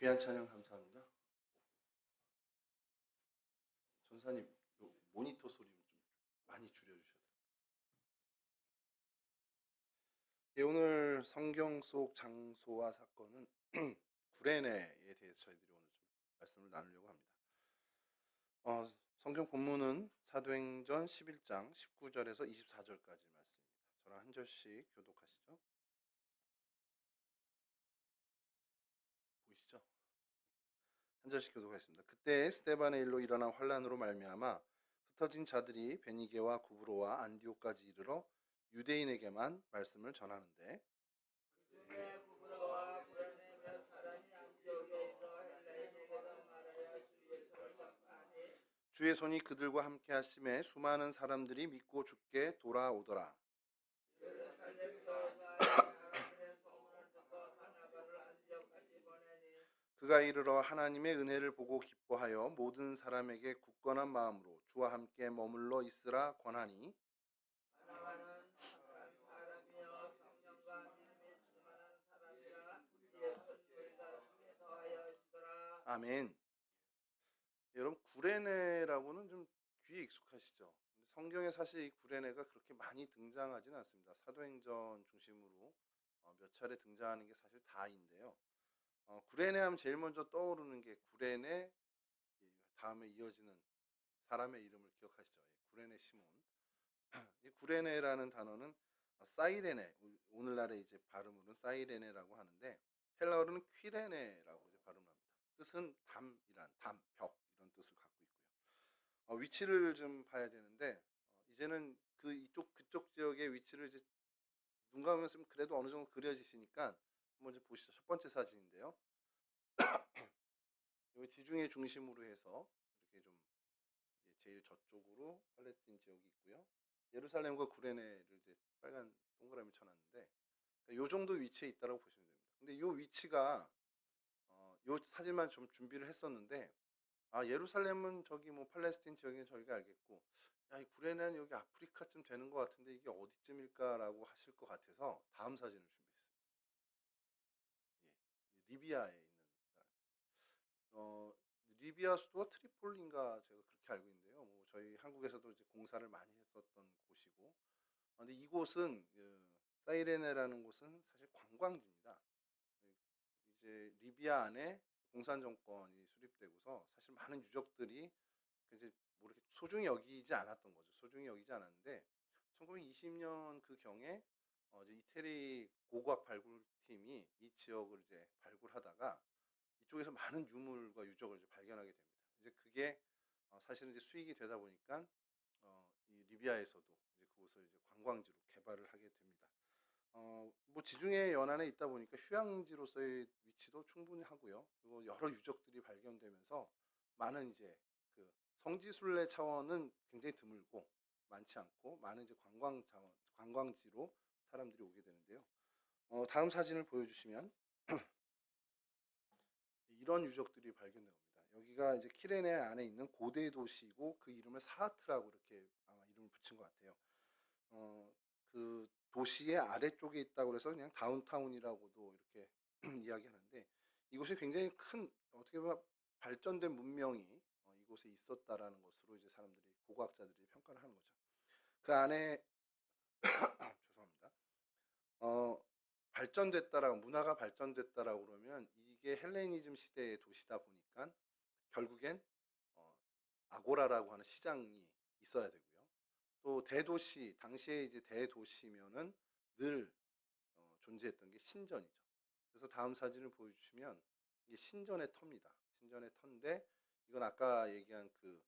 귀한 찬양 감사합니다. 전사님, 모니터 소리 좀 많이 줄여주셔야 돼요. 예, 오늘 성경 속 장소와 사건은 구레네에 대해서 저희들이 오늘 좀 말씀을 나누려고 합니다. 성경 본문은 사도행전 11장 19절에서 24절까지 말씀입니다. 저랑 한 절씩 교독하시죠. 보이시죠? 한 절씩 교독하겠습니다. 그때 스데반의 일로 일어난 환란으로 말미암아 흩어진 자들이 베니게와 구브로와 안디옥까지 이르러 유대인에게만 말씀을 전하는데 주의 손이 그들과 함께 하심에 수많은 사람들이 믿고 주께 돌아오더라. 그가 이르러 하나님의 은혜를 보고 기뻐하여 모든 사람에게 굳건한 마음으로 주와 함께 머물러 있으라 권하니 아멘. 여러분, 구레네라고는 좀 귀에 익숙하시죠? 성경에 사실 이 구레네가 그렇게 많이 등장하지는 않습니다. 사도행전 중심으로 몇 차례 등장하는 게 사실 다인데요. 구레네 하면 제일 먼저 떠오르는 게 구레네, 다음에 이어지는 사람의 이름을 기억하시죠? 구레네 시몬. 이 구레네라는 단어는 사이레네, 오늘날의 이제 발음으로는 사이레네라고 하는데 헬라어로는 퀴레네라고 이제 발음합니다. 뜻은 담이란 벽 이런 뜻을 갖고 있고요. 위치를 좀 봐야 되는데 이제는 그쪽 지역의 위치를 이제 눈 감으면 그래도 어느 정도 그려지시니까 한번 좀 보시죠. 첫 번째 사진인데요. 여기 지중해 중심으로 해서 이렇게 좀 제일 저쪽으로 팔레스틴 지역이 있고요. 예루살렘과 구레네를 이제 빨간 동그라미 쳐놨는데 이 정도 위치에 있다고 보시면 됩니다. 근데 이 위치가 이 사진만 좀 준비를 했었는데 예루살렘은 저기 뭐 팔레스틴 지역에 저희가 알겠고 이 구레네는 여기 아프리카쯤 되는 것 같은데 이게 어디쯤일까라고 하실 것 같아서 다음 사진을 준비했습니다. 리비아에 있는 리비아 수도가 트리폴리인가 제가 그렇게 알고 있는데요. 뭐 저희 한국에서도 이제 공사를 많이 했었던 곳이고, 근데 이곳은 사이레네라는 곳은 사실 관광지입니다. 이제 리비아 안에 공산 정권이 수립되고서 사실 많은 유적들이 이제 뭐 이렇게 소중히 여기지 않았던 거죠. 소중히 여기지 않았는데 1920년 그 경에 이제 이태리 고고학 발굴팀이 이 지역을 이제 발굴하다가 이쪽에서 많은 유물과 유적을 이제 발견하게 됩니다. 이제 그게 사실은 이제 수익이 되다 보니까 이 리비아에서도 이제 그곳을 이제 관광지로 개발을 하게 됩니다. 뭐 지중해 연안에 있다 보니까 휴양지로서의 위치도 충분히 하고요. 그리고 여러 유적들이 발견되면서 많은 이제 그 성지순례 차원은 굉장히 드물고 많지 않고 많은 이제 관광지로 사람들이 오게 되는데요. 다음 사진을 보여주시면 이런 유적들이 발견된 겁니다. 여기가 이제 키레네 안에 있는 고대 도시이고 그 이름을 사하트라고 이렇게 아마 이름을 붙인 것 같아요. 그 도시의 아래쪽에 있다고 해서 그냥 다운타운이라고도 이렇게 이야기하는데 이곳이 굉장히 큰 어떻게 보면 발전된 문명이 이곳에 있었다라는 것으로 이제 사람들이 고고학자들이 평가를 하는 거죠. 그 안에 죄송합니다. 발전됐다라고 문화가 발전됐다라고 그러면 이게 헬레니즘 시대의 도시다 보니까 결국엔 아고라라고 하는 시장이 있어야 되고요. 또 대도시 당시에 이제 대도시면은 늘 존재했던 게 신전이죠. 그래서 다음 사진을 보여주시면 이게 신전의 터입니다. 신전의 터인데 이건 아까 얘기한 그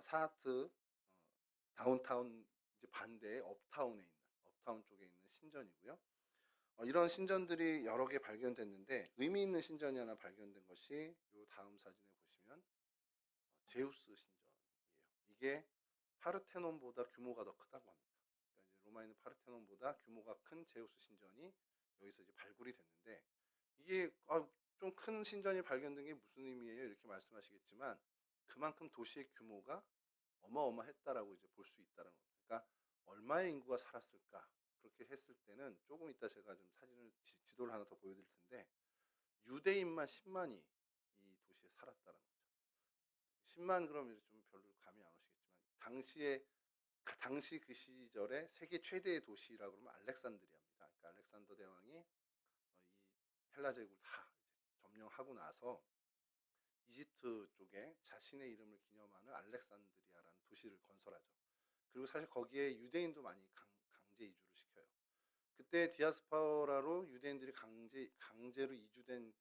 사하트 다운타운 이제 반대의 업타운 쪽에 있는 신전이고요. 이런 신전들이 여러 개 발견됐는데 의미 있는 신전이 하나 발견된 것이 이 다음 사진에 보시면 제우스 신전이에요. 이게 파르테논보다 규모가 더 크다고 합니다. 그러니까 이제 로마에는 파르테논보다 규모가 큰 제우스 신전이 여기서 이제 발굴이 됐는데 이게 좀 큰 신전이 발견된 게 무슨 의미예요? 이렇게 말씀하시겠지만 그만큼 도시의 규모가 어마어마했다라고 이제 볼 수 있다는 겁니다. 그러니까 얼마의 인구가 살았을까? 그렇게 했을 때는 조금 이따 제가 좀 사진을 지도를 하나 더 보여드릴 텐데 유대인만 10만이 살았다는 거죠. 10만 그러면 좀 별로 감이 안 오시겠지만 당시 그 시절에 세계 최대의 도시라고 그러면 알렉산드리아입니다. 그러니까 알렉산더 대왕이 이 헬라 제국을 다 이제 점령하고 나서 이집트 쪽에 자신의 이름을 기념하는 알렉산드리아라는 도시를 건설하죠. 그리고 사실 거기에 유대인도 많이 강제 이주를 시켜요. 그때 디아스포라로 유대인들이 강제로 이주된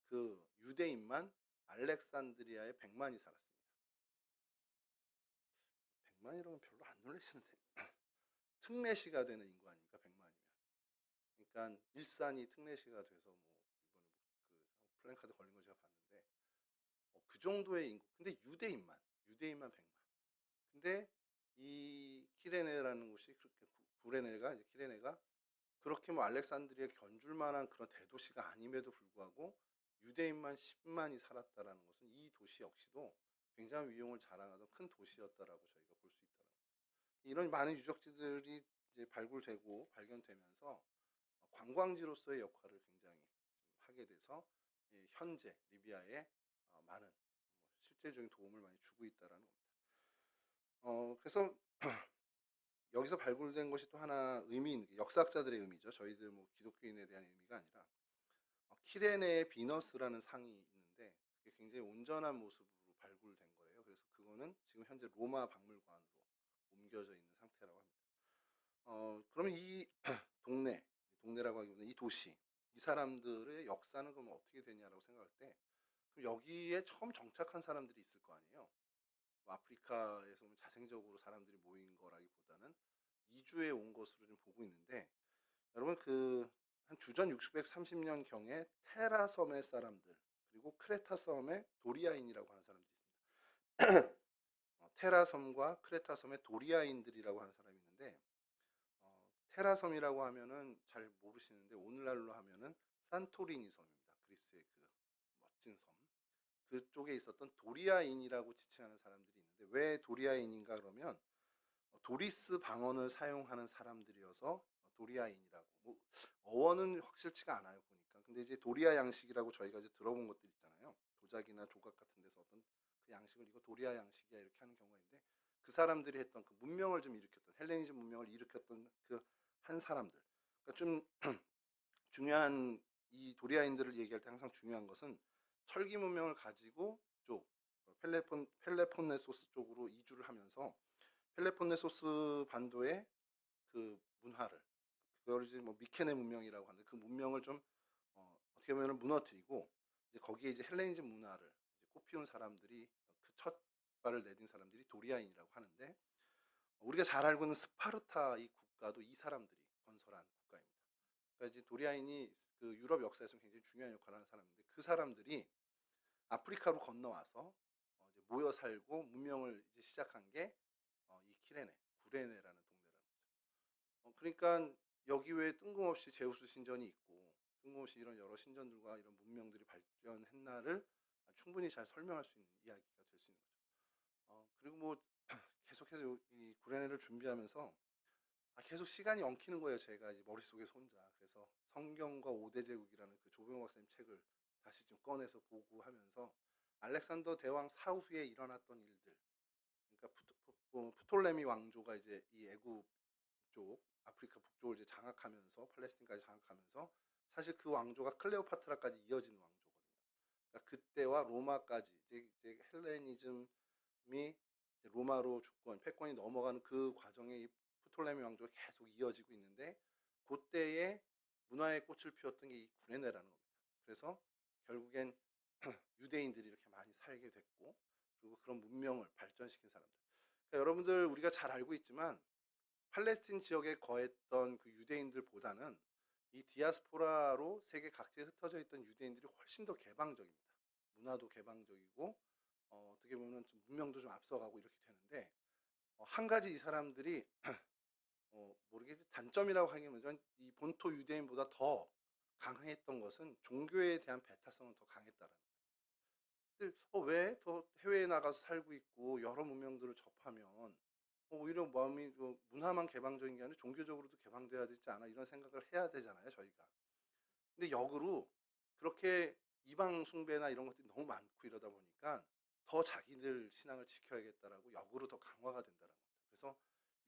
그 유대인만 알렉산드리아에 100만이 살았습니다. 100만이라면 별로 안 놀라시는데 특례시가 되는 인구 아닙니까? 100만이면. 그러니까 일산이 특례시가 돼서 뭐 이번에 그 플랜카드 걸린 거 제가 봤는데 그 정도의 인구. 근데 유대인만 100만. 근데 이 키레네라는 곳이 그렇게 구레네가 이제 키레네가 그렇게 뭐 알렉산드리아 견줄 만한 그런 대도시가 아님에도 불구하고 유대인만 10만이 살았다라는 것은 이 도시 역시도 굉장히 위용을 자랑하던 큰 도시였다라고 저희가 볼 수 있다는 거죠. 이런 많은 유적지들이 이제 발굴되고 발견되면서 관광지로서의 역할을 굉장히 좀 하게 돼서 현재 리비아에 많은 실질적인 도움을 많이 주고 있다라는 겁니다. 그래서 여기서 발굴된 것이 또 하나 의미 있는 게 역사학자들의 의미죠. 저희들 뭐 기독교인에 대한 의미가 아니라 키레네의 비너스라는 상이 있는데 그게 굉장히 온전한 모습으로 발굴된 거예요. 그래서 그거는 지금 현재 로마 박물관으로 옮겨져 있는 상태라고 합니다. 그러면 이 동네라고 하기보다는 이 도시, 이 사람들의 역사는 그럼 어떻게 되냐라고 생각할 때 그럼 여기에 처음 정착한 사람들이 있을 거 아니에요. 뭐 아프리카에서 자생적으로 사람들이 모인 거라기보다는 이주해 온 것으로 좀 보고 있는데 여러분 그 한 주전 630년 경에 테라 섬의 사람들 그리고 크레타 섬의 도리아인이라고 하는 사람들이 있습니다. 테라 섬과 크레타 섬의 도리아인들이라고 하는 사람이 있는데 테라 섬이라고 하면은 잘 모르시는데 오늘날로 하면은 산토리니 섬입니다. 그리스의 그 멋진 섬. 그쪽에 있었던 도리아인이라고 지칭하는 사람들이 있는데 왜 도리아인인가 그러면 도리스 방언을 사용하는 사람들이어서 도리아인이라고 뭐 어원은 확실치가 않아요 보니까. 근데 이제 도리아 양식이라고 저희가 이제 들어본 것들 있잖아요. 도자기나 조각 같은 데서 어떤 그 양식을 이거 도리아 양식이야 이렇게 하는 경우가 있는데 그 사람들이 했던 그 문명을 좀 일으켰던 헬레니즘 문명을 일으켰던 그 한 사람들. 그러니까 좀 중요한 이 도리아인들을 얘기할 때 항상 중요한 것은 철기 문명을 가지고 쪽 펠레폰네소스 쪽으로 이주를 하면서 펠레폰네소스 반도의 그 문화를 그걸 이제 뭐 미케네 문명이라고 하는데 그 문명을 좀 어떻게 보면 무너뜨리고 이제 거기에 이제 헬레니즘 문화를 이제 꽃피운 사람들이 그 첫 발을 내딘 사람들이 도리아인이라고 하는데 우리가 잘 알고 있는 스파르타 이 국가도 이 사람들이 건설한 국가입니다. 그러니까 이제 도리아인이 그 유럽 역사에서 굉장히 중요한 역할을 하는 사람인데 그 사람들이 아프리카로 건너와서 이제 모여 살고 문명을 이제 시작한 게 이 구레네라는 동네라는 거죠. 그러니까 여기 외에 뜬금없이 제우스 신전이 있고 뜬금없이 이런 여러 신전들과 이런 문명들이 발전했나를 충분히 잘 설명할 수 있는 이야기가 될 수 있는 거죠. 그리고 뭐 계속해서 이 구레네를 준비하면서 계속 시간이 엉키는 거예요. 제가 이제 머릿속에서 혼자. 그래서 성경과 5대 제국이라는 그 조병호 박사님 책을 다시 좀 꺼내서 보고 하면서 알렉산더 대왕 사후에 일어났던 일들. 그러니까 프톨레미 왕조가 이제 이 애굽 쪽 아프리카 북쪽을 이제 장악하면서 팔레스틴까지 장악하면서 사실 그 왕조가 클레오파트라까지 이어지는 왕조거든요. 그러니까 그때와 로마까지 이제 헬레니즘이 로마로 주권, 패권이 넘어가는 그 과정에 이 프톨레미 왕조가 계속 이어지고 있는데 그때에 문화의 꽃을 피웠던 게 이 구레네라는 겁니다. 그래서 결국엔 유대인들이 이렇게 많이 살게 됐고 그리고 그런 문명을 발전시킨 사람들. 그러니까 여러분들 우리가 잘 알고 있지만 팔레스틴 지역에 거했던 그 유대인들보다는 이 디아스포라로 세계 각지에 흩어져 있던 유대인들이 훨씬 더 개방적입니다. 문화도 개방적이고 어떻게 보면 좀 문명도 좀 앞서가고 이렇게 되는데 한 가지 이 사람들이 모르겠지 단점이라고 하기보다는 이 본토 유대인보다 더 강했던 것은 종교에 대한 배타성은 더 강했다라는 거예요. 근데 왜 더 해외에 나가서 살고 있고 여러 문명들을 접하면 오히려 마음이 문화만 개방적인 게 아니라 종교적으로도 개방돼야 되지 않아 이런 생각을 해야 되잖아요 저희가. 근데 역으로 그렇게 이방 숭배나 이런 것들이 너무 많고 이러다 보니까 더 자기들 신앙을 지켜야겠다라고 역으로 더 강화가 된다는 겁니다. 그래서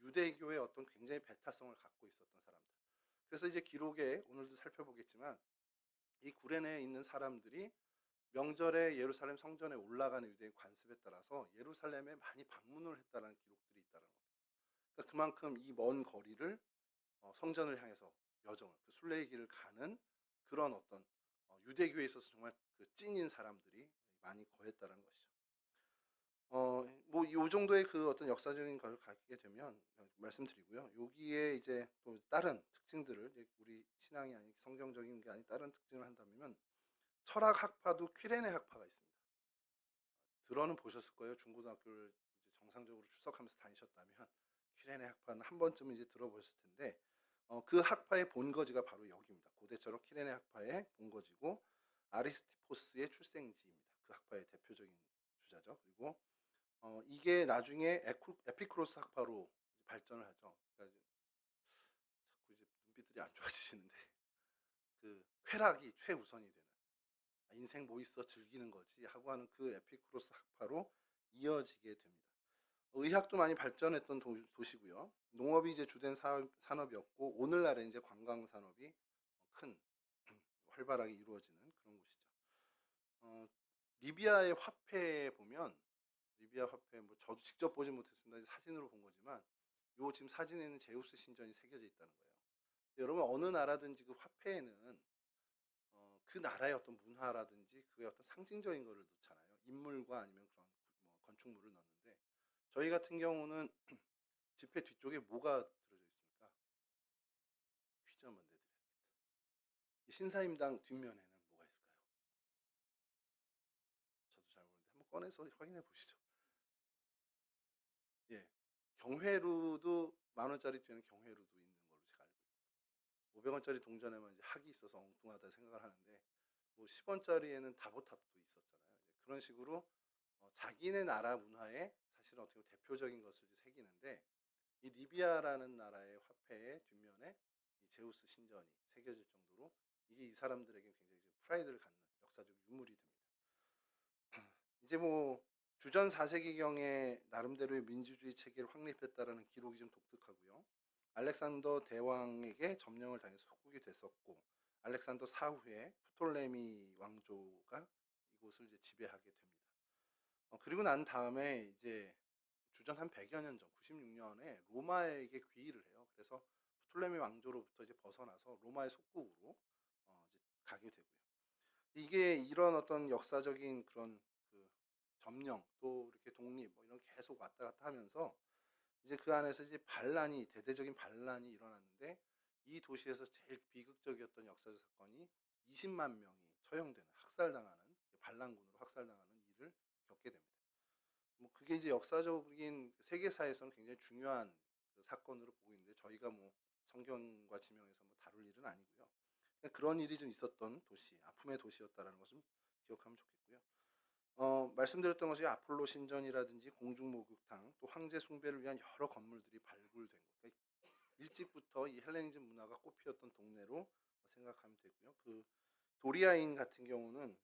유대교의 어떤 굉장히 배타성을 갖고 있었던 사람들. 그래서 이제 기록에 오늘도 살펴보겠지만 이 구레네에 있는 사람들이 명절에 예루살렘 성전에 올라가는 유대인 관습에 따라서 예루살렘에 많이 방문을 했다는 기록들이 있다는 겁니다. 그러니까 그만큼 이 먼 거리를 성전을 향해서 여정을 그 순례의 길을 가는 그런 어떤 유대교에 있어서 정말 그 찐인 사람들이 많이 거했다는 것이죠. 뭐 이 정도의 그 어떤 역사적인 걸 갖게 되면 말씀드리고요. 여기에 이제 또 다른 특징들을 이제 우리 신앙이 아닌 성경적인 게 아닌 다른 특징을 한다면 철학 학파도 퀴레네 학파가 있습니다. 들어는 보셨을 거예요. 중고등학교를 이제 정상적으로 출석하면서 다니셨다면 퀴레네 학파는 한 번쯤은 이제 들어보셨을 텐데 그 학파의 본거지가 바로 여기입니다. 고대처럼 퀴레네 학파의 본거지고 아리스티포스의 출생지입니다. 그 학파의 대표적인 주자죠. 그리고 이게 나중에 에피쿠로스 학파로 발전을 하죠. 그러니까 자꾸 이제 눈빛들이 안 좋아지시는데 그 쾌락이 최우선이 되는 인생 뭐 있어 즐기는 거지 하고 하는 그 에피쿠로스 학파로 이어지게 됩니다. 의학도 많이 발전했던 도시고요. 농업이 이제 주된 산업이었고 오늘날에 이제 관광 산업이 큰 활발하게 이루어지는 그런 곳이죠. 리비아의 화폐에 보면 리비아 화폐 뭐 저도 직접 보지 못했습니다. 사진으로 본 거지만 요 지금 사진에 있는 제우스 신전이 새겨져 있다는 거예요. 여러분 어느 나라든지 그 화폐에는 그 나라의 어떤 문화라든지 그의 어떤 상징적인 거를 넣잖아요. 인물과 아니면 그런 뭐 건축물을 넣는데 저희 같은 경우는 지폐 뒤쪽에 뭐가 들어져 있습니까? 퀴즈 한번 내드려야겠다. 신사임당 뒷면에는 뭐가 있을까요? 저도 잘 모르는데 한번 꺼내서 확인해 보시죠. 예, 경회루도 10,000원짜리 뒤에는 경회루도 있는 걸로 제가 알고 있고요. 500원짜리 동전에만 이제 학이 있어서 엉뚱하다 생각을 하는데 뭐 10원짜리에는 다보탑도 있었잖아요. 그런 식으로 자기네 나라 문화에 사실 어떻게 보면 대표적인 것을 이제 새기는데 이 리비아라는 나라의 화폐의 뒷면에 이 제우스 신전이 새겨질 정도로 이게 이 사람들에게 굉장히 프라이드를 갖는 역사적 유물이 됩니다. 이제 뭐 주전 4세기경에 나름대로의 민주주의 체계를 확립했다라는 기록이 좀 독특하고요. 알렉산더 대왕에게 점령을 당해서 속국이 됐었고 알렉산더 사후에 프톨레미 왕조가 이곳을 이제 지배하게 됩니다. 그리고 난 다음에 이제 주전 한 100여 년 전, 96년에 로마에게 귀의를 해요. 그래서 프톨레미 왕조로부터 이제 벗어나서 로마의 속국으로 이제 가게 되고요. 이게 이런 어떤 역사적인 그런 그 점령 또 이렇게 독립 뭐 이런 계속 왔다 갔다 하면서 이제 그 안에서 이제 반란이 대대적인 반란이 일어났는데 이 도시에서 제일 비극적이었던 역사적 사건이 20만 명이 처형되는 학살당하는 반란군으로 학살당하는 일을 겪게 됩니다. 뭐 그게 이제 역사적인 세계사에서는 굉장히 중요한 그 사건으로 보고 있는데 저희가 뭐 성경과 지명해서 뭐 다룰 일은 아니고요. 그런 일이 좀 있었던 도시, 아픔의 도시였다라는 것을 기억하면 좋겠고요. 말씀드렸던 것이 아폴로 신전이라든지 공중 목욕탕, 또 황제 숭배를 위한 여러 건물들이 발굴된 것. 그러니까 일찍부터 이 헬레니즘 문화가 꽃피었던 동네로 생각하면 되고요. 그 도리아인 같은 경우는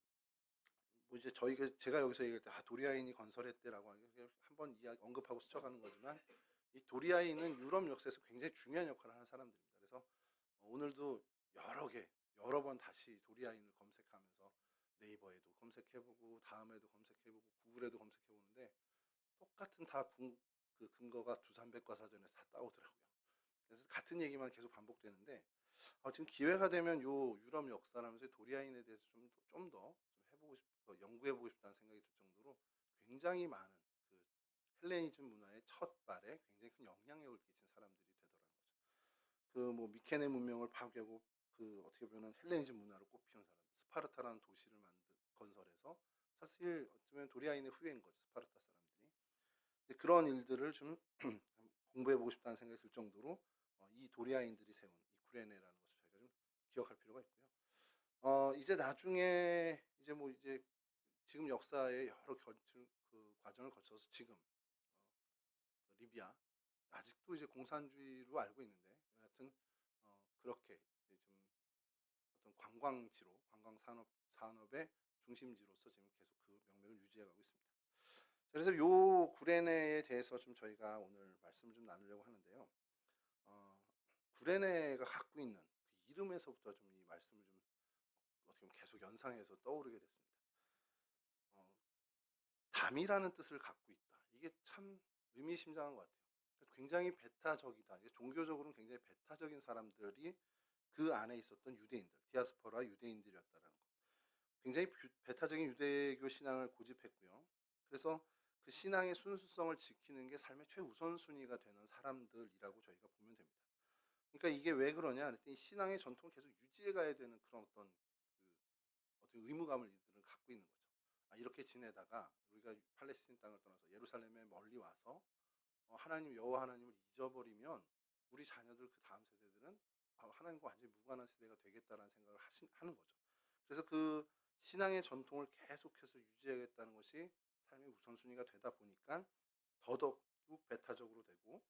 뭐 이제 제가 여기서 얘기할 때 도리아인이 건설했대라고 하는 게 한번 언급하고 스쳐가는 거지만 이 도리아인은 유럽 역사에서 굉장히 중요한 역할을 하는 사람들입니다. 그래서 오늘도 여러 번 다시 도리아인을 검색하면서 네이버에도 검색해보고 다음에도 검색해보고 구글에도 검색해보는데 똑같은 그 근거가 두산백과사전에서 다 따오더라고요. 그래서 같은 얘기만 계속 반복되는데 지금 기회가 되면 요 유럽 역사라면서 도리아인에 대해서 좀 더 해보고 싶고 연구해보고 싶다는 생각이 들 정도로 굉장히 많은 그 헬레니즘 문화의 첫 발에 굉장히 큰 영향력을 끼친 사람들이 되더라는 거죠. 그 뭐 미케네 문명을 파괴하고 그 어떻게 보면 헬레니즘 문화를 꽃피운 사람, 스파르타라는 도시를 건설해서 사실 어쩌면 도리아인의 후예인 거죠. 스파르타 사람들이. 그런 일들을 좀 공부해보고 싶다는 생각이 들 정도로 이 도리아인들이 세운 이 구레네라는 것을 저희가 좀 기억할 필요가 있고요. 이제 나중에 이제 지금 역사의 여러 그 과정을 거쳐서 지금 리비아 아직도 이제 공산주의로 알고 있는데 여하튼 그렇게 좀 어떤 관광지로 관광 산업의 중심지로서 지금 계속 그 명맥을 유지해가고 있습니다. 그래서 요 구레네에 대해서 좀 저희가 오늘 말씀을 좀 나누려고 하는데요. 구레네가 갖고 있는 그 이름에서부터 좀 이 말씀을 좀 어떻게 보면 계속 연상해서 떠오르게 됐습니다. 담이라는 뜻을 갖고 있다. 이게 참 의미심장한 것 같아요. 그러니까 굉장히 배타적이다. 이게 종교적으로는 굉장히 배타적인 사람들이 그 안에 있었던 유대인들, 디아스포라 유대인들이었다라는 거. 굉장히 배타적인 유대교 신앙을 고집했고요. 그래서 그 신앙의 순수성을 지키는 게 삶의 최우선순위가 되는 사람들이라고 저희가 보면 됩니다. 그러니까 이게 왜 그러냐 그랬더니 신앙의 전통을 계속 유지해 가야 되는 그런 어떤 의무감을 이들은 갖고 있는 거죠. 이렇게 지내다가 우리가 팔레스틴 땅을 떠나서 예루살렘에 멀리 와서 하나님 여호와 하나님을 잊어버리면 우리 자녀들 그 다음 세대들은 하나님과 완전히 무관한 세대가 되겠다라는 생각을 하는 거죠. 그래서 그 신앙의 전통을 계속해서 유지하겠다는 것이 삶의 우선순위가 되다 보니까 더더욱 배타적으로 되고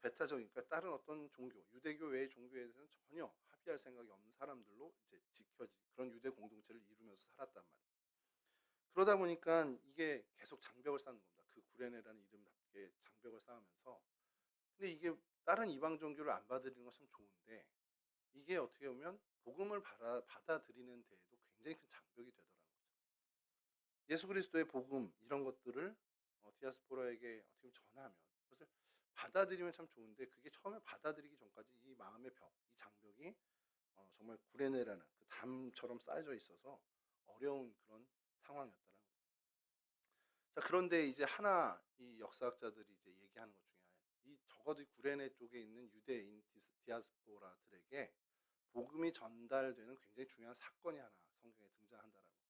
배타적이니까 다른 어떤 종교, 유대교 외의 종교에 대해서는 전혀 합의할 생각이 없는 사람들로 이제 지켜지 그런 유대 공동체를 이루면서 살았단 말이에요. 그러다 보니까 이게 계속 장벽을 쌓는 겁니다. 그 구레네라는 이름답게 장벽을 쌓으면서. 근데 이게 다른 이방 종교를 안 받아들이는 건 참 좋은데 이게 어떻게 보면 복음을 받아들이는 데에도 굉장히 큰 장벽이 되더라는 거죠. 예수 그리스도의 복음 이런 것들을 디아스포라에게 어떻게 보면 전하면 그것을 받아들이면 참 좋은데 그게 처음에 받아들이기 전까지 이 마음의 벽, 이 장벽이 정말 구레네라는 그 담처럼 쌓여져 있어서 어려운 그런 상황이었다는 거예요. 자, 그런데 이제 하나 이 역사학자들이 이제 얘기하는 것 중에 이 적어도 구레네 쪽에 있는 유대인 디아스포라들에게 복음이 전달되는 굉장히 중요한 사건이 하나 성경에 등장한다라는 겁니다.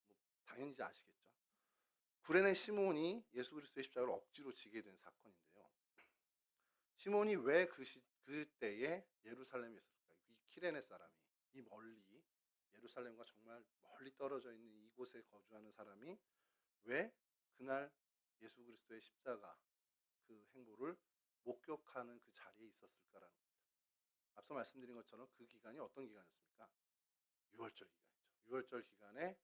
뭐 당연히 이제 아시겠죠. 구레네 시몬이 예수 그리스도의 십자가를 억지로 지게 된 사건인데요. 시몬이 왜 그때에 예루살렘에 있었을까요? 이 키레네 사람이 이 멀리 예루살렘과 정말 멀리 떨어져 있는 이곳에 거주하는 사람이 왜 그날 예수 그리스도의 십자가 그 행보를 목격하는 그 자리에 있었을까라는 겁니다. 앞서 말씀드린 것처럼 그 기간이 어떤 기간이었습니까? 유월절 기간이죠. 유월절 기간에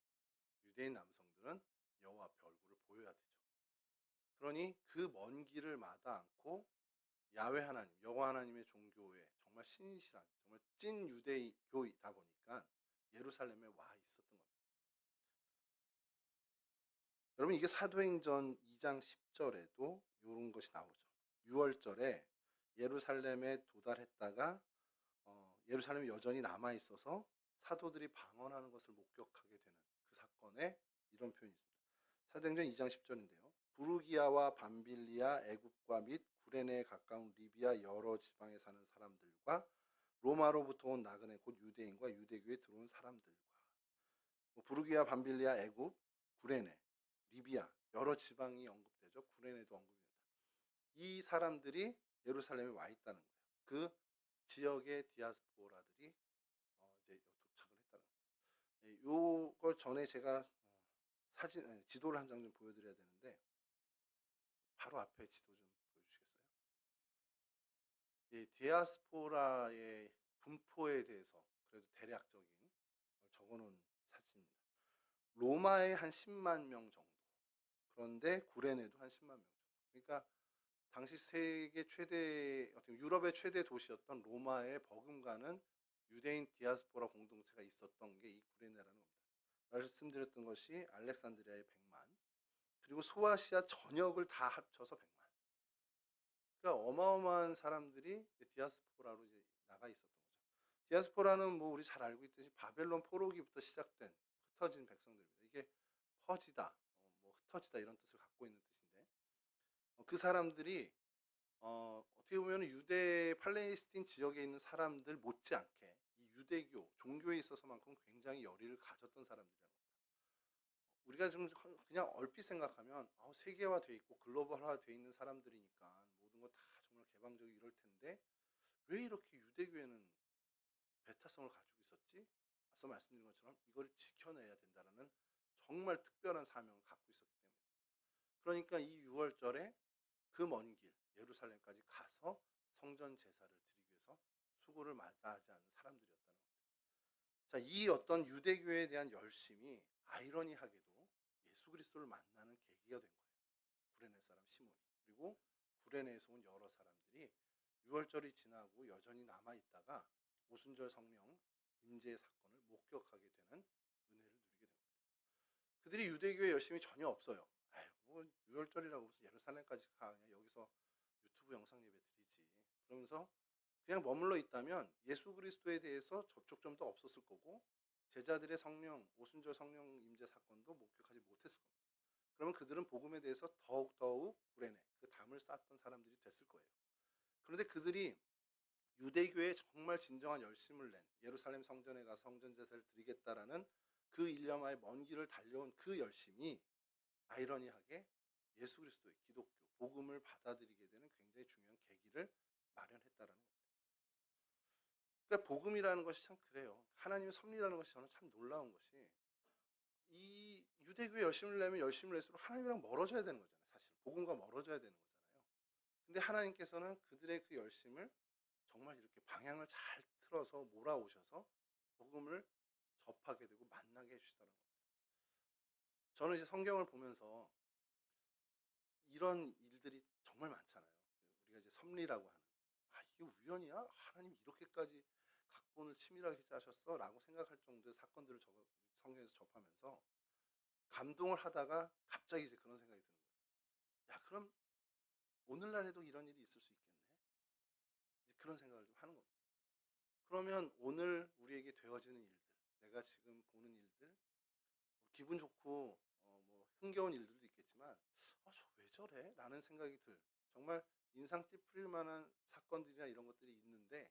유대인 남성들은 여호와 앞에 얼굴을 보여야 되죠. 그러니 그 먼 길을 마다 않고 야훼 하나님, 여호와 하나님의 종교에 정말 신실한, 정말 찐 유대교이다 보니까 예루살렘에 와 있었던 겁니다. 여러분 이게 사도행전 2장 10절에도 이런 것이 나오죠. 6월절에 예루살렘에 도달했다가 예루살렘에 여전히 남아 있어서 사도들이 방언하는 것을 목격하게 되는 그 사건에 이런 표현이 있습니다. 사도행전 2장 10절인데요. 부르기아와 밤빌리아, 애굽과 및 구레네에 가까운 리비아 여러 지방에 사는 사람들과 로마로부터 온 나그네 곧 유대인과 유대교에 들어온 사람들과 부르기아, 밤빌리아, 애굽, 구레네, 리비아 여러 지방이 언급되죠. 구레네도 언급됩니다. 이 사람들이 예루살렘에 와 있다는 거예요. 그 지역의 디아스포라들이 이제 도착을 했다는 거죠. 요걸 전에 제가 지도를 한 장 좀 보여드려야 되는데 바로 앞에 지도 좀 보여주시겠어요? 이 디아스포라의 분포에 대해서 그래도 대략적인 걸 적어놓은 사진입니다. 로마에 한 10만 명 정도. 그런데 구레네도 한 10만 명 정도. 그러니까 당시 세계 최대, 유럽의 최대 도시였던 로마에 버금가는 유대인 디아스포라 공동체가 있었던 게 이 구레네라는 겁니다. 말씀드렸던 것이 알렉산드리아의 100만, 그리고 소아시아 전역을 다 합쳐서 100만. 그러니까 어마어마한 사람들이 디아스포라로 이제 나가 있었던 거죠. 디아스포라는 뭐 우리 잘 알고 있듯이 바벨론 포로기부터 시작된 흩어진 백성들입니다. 이게 퍼지다, 뭐 흩어지다 이런 뜻을 갖고 있는 뜻인데 그 사람들이 어떻게 보면 유대 팔레스틴 지역에 있는 사람들 못지않게 이 유대교 종교에 있어서만큼 굉장히 열의를 가졌던 사람들이라는 겁니다. 우리가 좀 그냥 얼핏 생각하면 세계화돼 있고 글로벌화돼 있는 사람들이니까 모든 거 다 정말 개방적이고 이럴 텐데 왜 이렇게 유대교에는 배타성을 가지고 있었지? 앞서 말씀드린 것처럼 이걸 지켜내야 된다는 정말 특별한 사명을 갖고 있었기 때문에 그러니까 이 6월절에 그 먼 길 예루살렘까지 가서 성전 제사를 드리기 위해서 수고를 마다하지 않은 사람들이었다는 겁니다. 자, 이 어떤 유대교에 대한 열심이 아이러니하게도 예수 그리스도를 만나는 계기가 된 거예요. 구레네 사람 시몬이. 그리고 구레네에서 온 여러 사람들이 유월절이 지나고 여전히 남아 있다가 오순절 성령 임재의 사건을 목격하게 되는 은혜를 누리게 됩니다. 그들이 유대교에 열심이 전혀 없어요. 아유, 뭐 유월절이라고 무슨 예루살렘까지 가, 그냥 여기서 유튜브 영상 예배 드리지. 그러면서 그냥 머물러 있다면 예수 그리스도에 대해서 접촉점도 없었을 거고 제자들의 성령 오순절 성령 임재 사건도 목격하지 못했을 겁니다. 그러면 그들은 복음에 대해서 더욱 구레네 그 담을 쌓았던 사람들이 됐을 거예요. 그런데 그들이 유대교에 정말 진정한 열심을 낸 예루살렘 성전에 가서 성전 제사를 드리겠다라는 그 일념하에 먼 길을 달려온 그 열심이 아이러니하게 예수 그리스도의 기독교 복음을 받아들이게 되는 굉장히 중요한 계기를 마련했다라는 겁니다. 그러니까 복음이라는 것이 참 그래요. 하나님의 섭리라는 것이 저는 참 놀라운 것이 이 유대교에 열심을 내면 열심을 낼수록 하나님이랑 멀어져야 되는 거잖아요. 사실 복음과 멀어져야 되는 거잖아요. 근데 하나님께서는 그들의 그 열심을 정말 이렇게 방향을 잘 틀어서 몰아오셔서 복음을 접하게 되고 만나게 해주시더라는 겁니다. 저는 이제 성경을 보면서 이런 일들이 정말 많잖아요. 우리가 이제 섭리라고 하는 이게 우연이야? 하나님 이렇게까지 각본을 치밀하게 짜셨어? 라고 생각할 정도의 사건들을 성경에서 접하면서 감동을 하다가 갑자기 이제 그런 생각이 드는 거예요. 야, 그럼 오늘날에도 이런 일이 있을 수 있겠네? 이제 그런 생각을 좀 하는 겁니다. 그러면 오늘 우리에게 되어지는 일들, 내가 지금 보는 일들, 기분 좋고 뭐 흥겨운 일들도 있겠지만 저 왜 저래? 라는 생각이 정말 인상 찌푸릴 만한 사건들이나 이런 것들이 있는데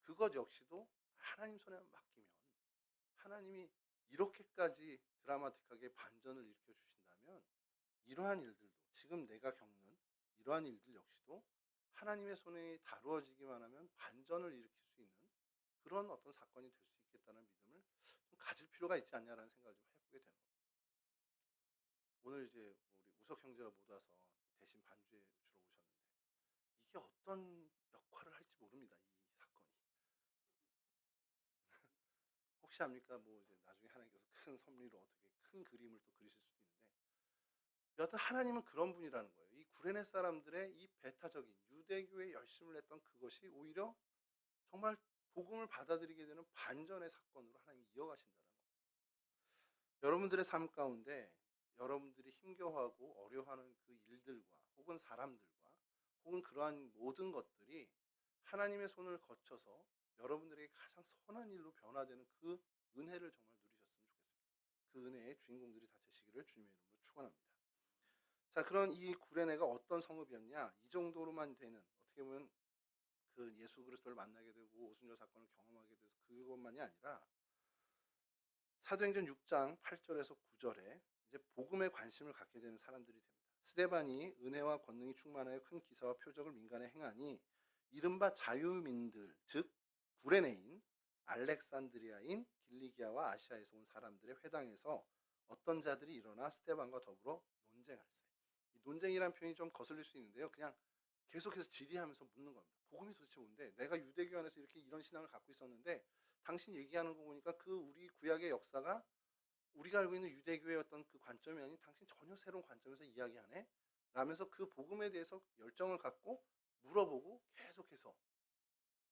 그것 역시도 하나님 손에 맡기면 하나님이 이렇게까지 드라마틱하게 반전을 일으켜 주신다면 이러한 일들도 지금 내가 겪는 이러한 일들 역시도 하나님의 손에 다루어지기만 하면 반전을 일으킬 수 있는 그런 어떤 사건이 될 수 있겠다는 믿음을 좀 가질 필요가 있지 않냐라는 생각을 좀 해보게 되는 겁니다. 오늘 이제 우리 우석 형제가 못 와서 대신 반주에 주러 오셨는데 이게 어떤 역할을 할지 모릅니다. 이 사건이 혹시 압니까? 뭐 이제 나중에 하나님께서 큰 섭리로 어떻게 큰 그림을 또 그리실 수도 있는데 여하튼 하나님은 그런 분이라는 거예요. 이 구레네 사람들의 이 배타적인 유대교에 열심을 냈던 그것이 오히려 정말 복음을 받아들이게 되는 반전의 사건으로 하나님이 이어가신다는 겁니다. 여러분들의 삶 가운데 여러분들이 힘겨워하고 어려워하는 그 일들과 혹은 사람들과 혹은 그러한 모든 것들이 하나님의 손을 거쳐서 여러분들에게 가장 선한 일로 변화되는 그 은혜를 정말 누리셨으면 좋겠습니다. 그 은혜의 주인공들이 다 되시기를 주님의 이름으로 축원합니다. 자, 그런 이 구레네가 어떤 성읍이었냐? 이 정도로만 되는 어떻게 보면 그 예수 그리스도를 만나게 되고 오순절 사건을 경험하게 돼서 그것만이 아니라 사도행전 6장 8절에서 9절에 이제 복음에 관심을 갖게 되는 사람들이 됩니다. 스데반이 은혜와 권능이 충만하여 큰 기사와 표적을 민간에 행하니 이른바 자유민들 즉 구레네인 알렉산드리아인 길리기아와 아시아에서 온 사람들의 회당에서 어떤 자들이 일어나 스데반과 더불어 논쟁할세. 이 논쟁이란 표현이 좀 거슬릴 수 있는데요. 그냥 계속해서 질의하면서 묻는 겁니다. 복음이 도대체 뭔데? 내가 유대교 안에서 이렇게 이런 신앙을 갖고 있었는데 당신 얘기하는 거 보니까 그 우리 구약의 역사가 우리가 알고 있는 유대교의 어떤 그 관점이 아닌 당신 전혀 새로운 관점에서 이야기하네? 라면서 그 복음에 대해서 열정을 갖고 물어보고 계속해서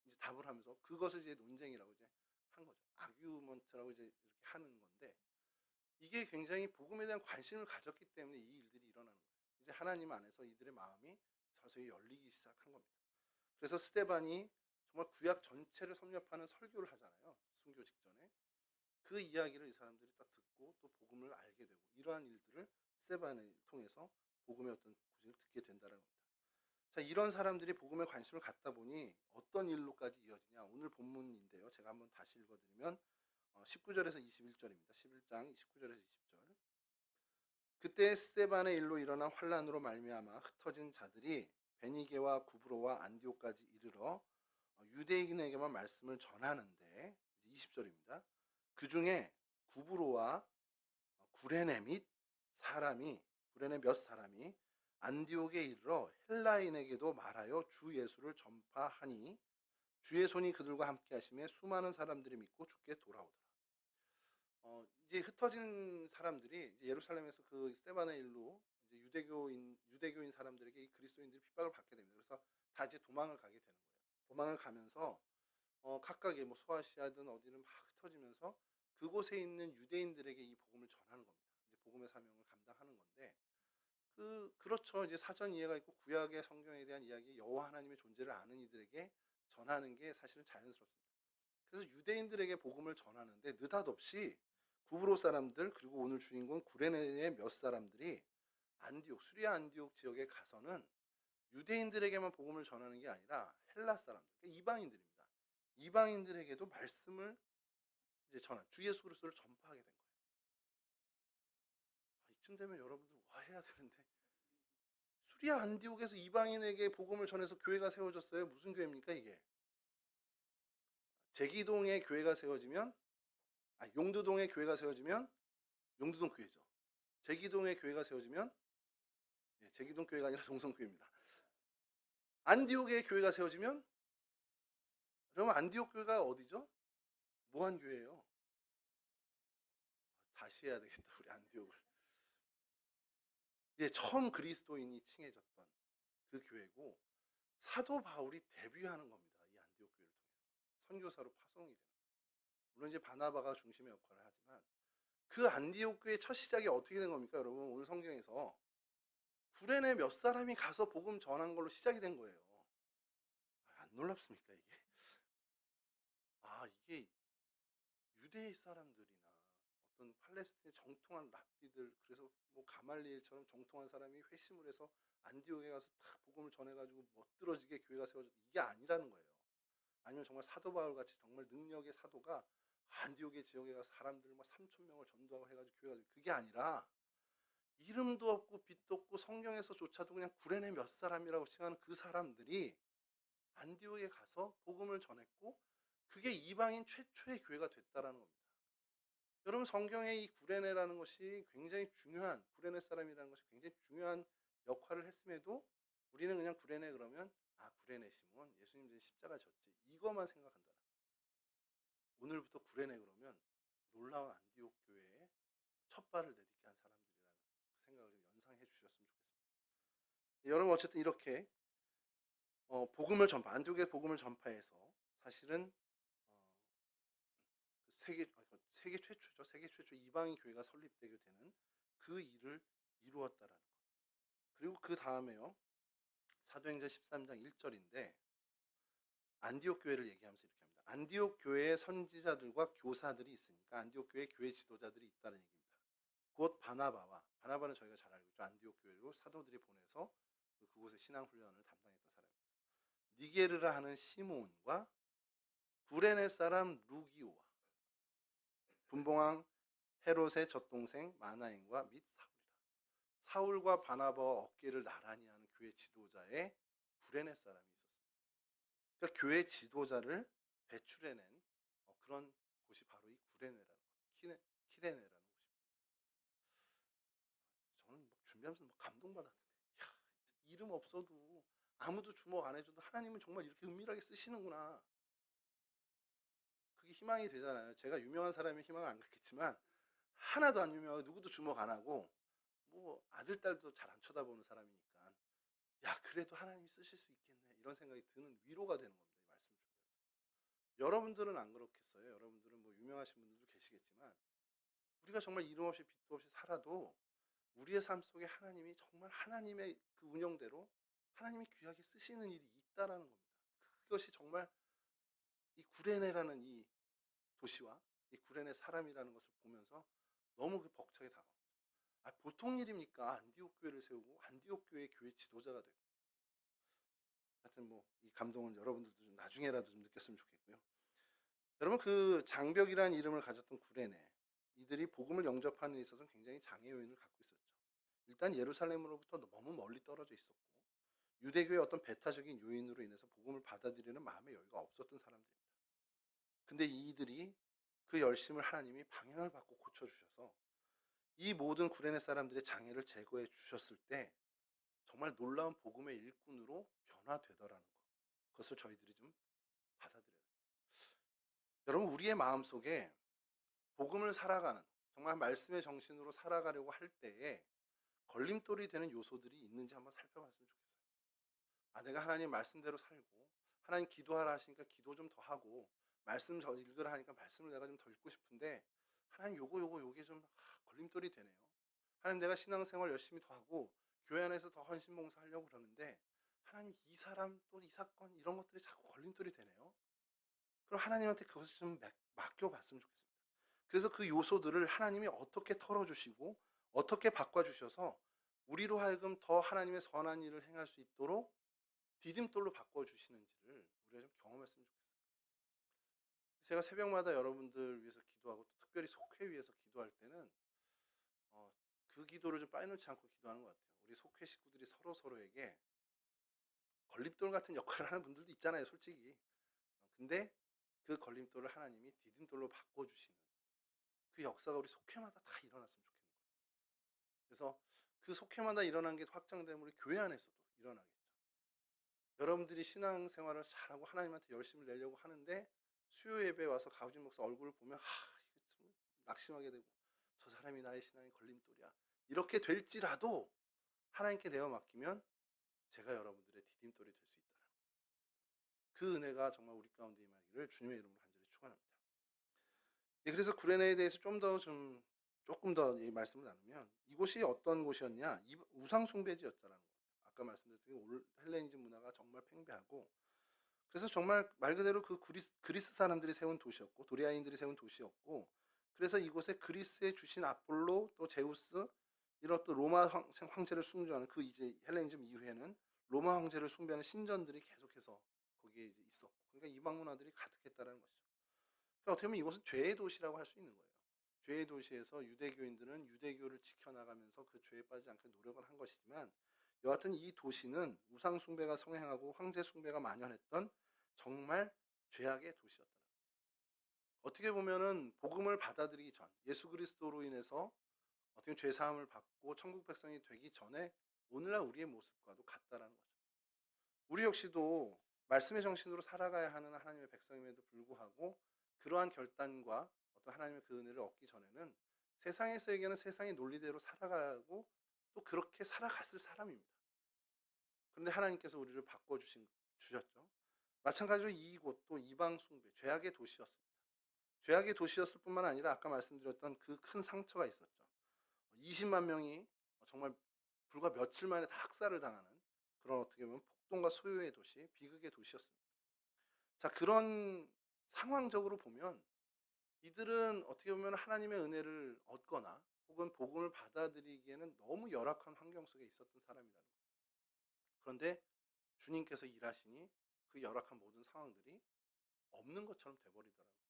이제 답을 하면서 그것을 이제 논쟁이라고 이제 한 거죠. 아규먼트라고 이제 이렇게 하는 건데 이게 굉장히 복음에 대한 관심을 가졌기 때문에 이 일들이 일어나는 거예요. 이제 하나님 안에서 이들의 마음이 서서히 열리기 시작한 겁니다. 그래서 스데반이 정말 구약 전체를 섭렵하는 설교를 하잖아요. 순교 직전에. 그 이야기를 이 사람들이 딱 듣고 또 복음을 알게 되고 이러한 일들을 스데반을 통해서 복음의 어떤 구절을 듣게 된다는 겁니다. 자, 이런 사람들이 복음에 관심을 갖다 보니 어떤 일로까지 이어지냐. 오늘 본문인데요. 제가 한번 다시 읽어드리면 19절에서 21절입니다. 11장 19절에서 20절. 그때 스데반의 일로 일어난 환란으로 말미암아 흩어진 자들이 베니게와 구브로와 안디오까지 이르러 유대인에게만 말씀을 전하는데 20절입니다. 그 중에 구브로와 구레네 및 구레네 몇 사람이 안디옥에 이르러 헬라인에게도 말하여 주 예수를 전파하니 주의 손이 그들과 함께 하심에 수많은 사람들이 믿고 주께 돌아오더라. 이제 흩어진 사람들이 이제 예루살렘에서 그 스데반의 일로 이제 유대교인 사람들에게 이 그리스도인들이 핍박을 받게 됩니다. 그래서 다 이제 도망을 가게 되는 거예요. 도망을 가면서 각각의 뭐 소아시아든 어디는 막 흩어지면서 그곳에 있는 유대인들에게 이 복음을 전하는 겁니다. 이제 복음의 사명을 감당하는 건데 그렇죠. 이제 사전 이해가 있고 구약의 성경에 대한 이야기, 여호와 하나님의 존재를 아는 이들에게 전하는 게 사실은 자연스럽습니다. 그래서 유대인들에게 복음을 전하는데 느닷없이 구브로 사람들 그리고 오늘 주인공 구레네의 몇 사람들이 수리아 안디옥 지역에 가서는 유대인들에게만 복음을 전하는 게 아니라 헬라 사람들, 그러니까 이방인들입니다. 이방인들에게도 말씀을 이제 주 예수 그리스도를 전파하게 된 거예요. 이쯤 되면 여러분들 와 해야 되는데 수리아 안디옥에서 이방인에게 복음을 전해서 교회가 세워졌어요. 무슨 교회입니까 이게? 제기동에 교회가 세워지면 용두동에 교회가 세워지면 용두동 교회죠. 제기동에 교회가 세워지면 제기동 교회가 아니라 동성교회입니다. 안디옥에 교회가 세워지면 그러면 안디옥 교회가 어디죠? 뭐한 교회예요? 다시 해야 되겠다 우리 안디옥을. 처음 그리스도인이 칭해졌던 그 교회고 사도 바울이 데뷔하는 겁니다. 이 안디옥 교회를 통해서 선교사로 파송이 되는 거예요. 물론 이제 바나바가 중심의 역할을 하지만 그 안디옥 교회 첫 시작이 어떻게 된 겁니까, 여러분? 오늘 성경에서 구레네 몇 사람이 가서 복음 전한 걸로 시작이 된 거예요. 안 놀랍습니까 이게? 이게 유대 사람들이나 어떤 팔레스틴의 정통한 랍비들, 그래서 뭐 가말리엘처럼 정통한 사람이 회심을 해서 안디옥에 가서 딱 복음을 전해가지고 멋들어지게 교회가 세워졌다, 이게 아니라는 거예요. 아니면 정말 사도 바울 같이 정말 능력의 사도가 안디옥의 지역에 가서 사람들 막 3,000명을 전도하고 해가지고 교회가, 그게 아니라 이름도 없고 빛도 없고 성경에서조차도 그냥 구레네 몇 사람이라고 칭하는 그 사람들이 안디옥에 가서 복음을 전했고 그게 이방인 최초의 교회가 됐다라는 겁니다. 여러분, 성경에 이 구레네라는 것이 굉장히 중요한, 구레네 사람이라는 것이 굉장히 중요한 역할을 했음에도 우리는 그냥 구레네 그러면 구레네 시몬 예수님 십자가 졌지 이거만 생각한다. 오늘부터 구레네 그러면 놀라운 안디옥 교회에 첫 발을 내딛게 한 사람들이라는 생각을 좀 연상해 주셨으면 좋겠습니다. 여러분, 어쨌든 이렇게 복음을 안디옥의 복음을 전파해서 사실은 세계 최초죠. 세계 최초 이방인 교회가 설립되게 되는 그 일을 이루었다라는 것. 그리고 그 다음에요. 사도행전 13장 1절인데 안디옥 교회를 얘기하면서 이렇게 합니다. 안디옥 교회의 선지자들과 교사들이 있으니까 안디옥 교회에 교회 지도자들이 있다는 얘기입니다. 곧 바나바는 저희가 잘 알고 있죠. 안디옥 교회로 사도들이 보내서 그곳의 신앙 훈련을 담당했던 사람입니다. 니게르라 하는 시몬과 구레네 사람 루기오와 분봉왕 헤롯의 젖동생 마나엔과 및 사울과 바나바와 어깨를 나란히 하는 교회 지도자의 구레네 사람이 있었습니다. 그러니까 교회 지도자를 배출해낸 그런 곳이 바로 이 구레네라는 것, 키레네라는 곳입니다. 저는 준비하면서 감동받았는데, 이름 없어도 아무도 주목 안 해줘도 하나님은 정말 이렇게 은밀하게 쓰시는구나. 그게 희망이 되잖아요. 제가 유명한 사람이 희망을 안 갖겠지만 하나도 안 유명하고 누구도 주목 안 하고 뭐 아들 딸도 잘 안 쳐다보는 사람이니까 그래도 하나님이 쓰실 수 있겠네 이런 생각이 드는 위로가 되는 겁니다. 이 말씀 중에서 여러분들은 안 그렇겠어요? 여러분들은 뭐 유명하신 분들도 계시겠지만 우리가 정말 이름 없이 빛도 없이 살아도 우리의 삶 속에 하나님이 정말 하나님의 그 운영대로 하나님이 귀하게 쓰시는 일이 있다라는 겁니다. 그것이 정말 이 구레네라는 이 도시와 이 구레네 사람이라는 것을 보면서 너무 그 벅차게 다가옵니다. 보통 일입니까? 안디옥 교회를 세우고 안디옥 교회 지도자가 되고. 하여튼 뭐 이 감동은 여러분들도 좀 나중에라도 좀 느꼈으면 좋겠고요. 여러분, 그 장벽이라는 이름을 가졌던 구레네, 이들이 복음을 영접하는 데 있어서 굉장히 장애 요인을 갖고 있었죠. 일단 예루살렘으로부터 너무 멀리 떨어져 있었고 유대교의 어떤 배타적인 요인으로 인해서 복음을 받아들이는 마음의 여유가 없었던 사람들입니다. 근데 이들이 그 열심을 하나님이 방향을 바꿔 고쳐주셔서 이 모든 구레네 사람들의 장애를 제거해 주셨을 때 정말 놀라운 복음의 일꾼으로 변화되더라는 것, 그것을 저희들이 좀 받아들여야 돼요. 여러분, 우리의 마음속에 복음을 살아가는, 정말 말씀의 정신으로 살아가려고 할 때에 걸림돌이 되는 요소들이 있는지 한번 살펴봤으면 좋겠어요. 내가 하나님 말씀대로 살고, 하나님 기도하라 하시니까 기도 좀 더 하고, 말씀 저 읽으라 하니까 말씀을 내가 좀 더 읽고 싶은데, 하나님 요게 좀 걸림돌이 되네요. 하나님 내가 신앙생활 열심히 더 하고 교회 안에서 더 헌신봉사하려고 그러는데, 하나님 이 사람 또 이 사건 이런 것들이 자꾸 걸림돌이 되네요. 그럼 하나님한테 그것을 좀 맡겨봤으면 좋겠습니다. 그래서 그 요소들을 하나님이 어떻게 털어주시고 어떻게 바꿔주셔서 우리로 하여금 더 하나님의 선한 일을 행할 수 있도록 디딤돌로 바꿔주시는지를 우리가 좀 경험했으면 좋겠어요. 제가 새벽마다 여러분들 위해서 기도하고, 또 특별히 속회 위해서 기도할 때는 어, 그 기도를 좀 빠져놓지 않고 기도하는 것 같아요. 우리 속회 식구들이 서로에게 걸림돌 같은 역할을 하는 분들도 있잖아요, 솔직히. 근데 그 걸림돌을 하나님이 디딤돌로 바꿔주시는 그 역사가 우리 속회마다 다 일어났으면 좋겠는 거예요. 그래서 그 속회마다 일어난 게 확장되면 우리 교회 안에서도 일어나겠죠. 여러분들이 신앙생활을 잘하고 하나님한테 열심을 내려고 하는데, 수요 예배에 와서 가우진 목사 얼굴을 보면 이게 좀 낙심하게 되고, 저 사람이 나의 신앙의 걸림돌이야, 이렇게 될지라도 하나님께 내어 맡기면 제가 여러분들의 디딤돌이 될 수 있다는 그 은혜가 정말 우리 가운데 임하기를 주님의 이름으로 간절히 축원합니다. 그래서 구레네에 대해서 조금 더 말씀을 나누면, 이곳이 어떤 곳이었냐, 우상 숭배지였다는 거예요. 아까 말씀드렸듯이 올 헬레니즘 문화가 정말 팽배하고, 그래서 정말 말 그대로 그 그리스 사람들이 세운 도시였고, 도리아인들이 세운 도시였고, 그래서 이곳에 그리스의 주신 아폴로, 또 제우스, 이런 또 로마 황제를 숭배하는, 그 이제 헬레니즘 이후에는 로마 황제를 숭배하는 신전들이 계속해서 거기에 이제 있었고, 그러니까 이방 문화들이 가득했다라는 것이죠. 그러니까 어떻게 보면 이곳은 죄의 도시라고 할 수 있는 거예요. 죄의 도시에서 유대교인들은 유대교를 지켜나가면서 그 죄에 빠지지 않게 노력을 한 것이지만, 여하튼 이 도시는 우상 숭배가 성행하고 황제 숭배가 만연했던 정말 죄악의 도시였다. 어떻게 보면은 복음을 받아들이기 전, 예수 그리스도로 인해서 어떻게 죄 사함을 받고 천국 백성이 되기 전에 오늘날 우리의 모습과도 같다라는 거죠. 우리 역시도 말씀의 정신으로 살아가야 하는 하나님의 백성임에도 불구하고, 그러한 결단과 어떤 하나님의 그 은혜를 얻기 전에는 세상에서에게는 세상의 논리대로 살아가고 또 그렇게 살아갔을 사람입니다. 그런데 하나님께서 우리를 주셨죠. 마찬가지로 이곳도 이방 숭배, 죄악의 도시였습니다. 죄악의 도시였을 뿐만 아니라 아까 말씀드렸던 그 큰 상처가 있었죠. 20만 명이 정말 불과 며칠 만에 다 학살을 당하는 그런, 어떻게 보면 폭동과 소요의 도시, 비극의 도시였습니다. 자, 그런 상황적으로 보면 이들은 어떻게 보면 하나님의 은혜를 얻거나 혹은 복음을 받아들이기에는 너무 열악한 환경 속에 있었던 사람이라는 거예요. 그런데 주님께서 일하시니 그 열악한 모든 상황들이 없는 것처럼 돼버리더라고요.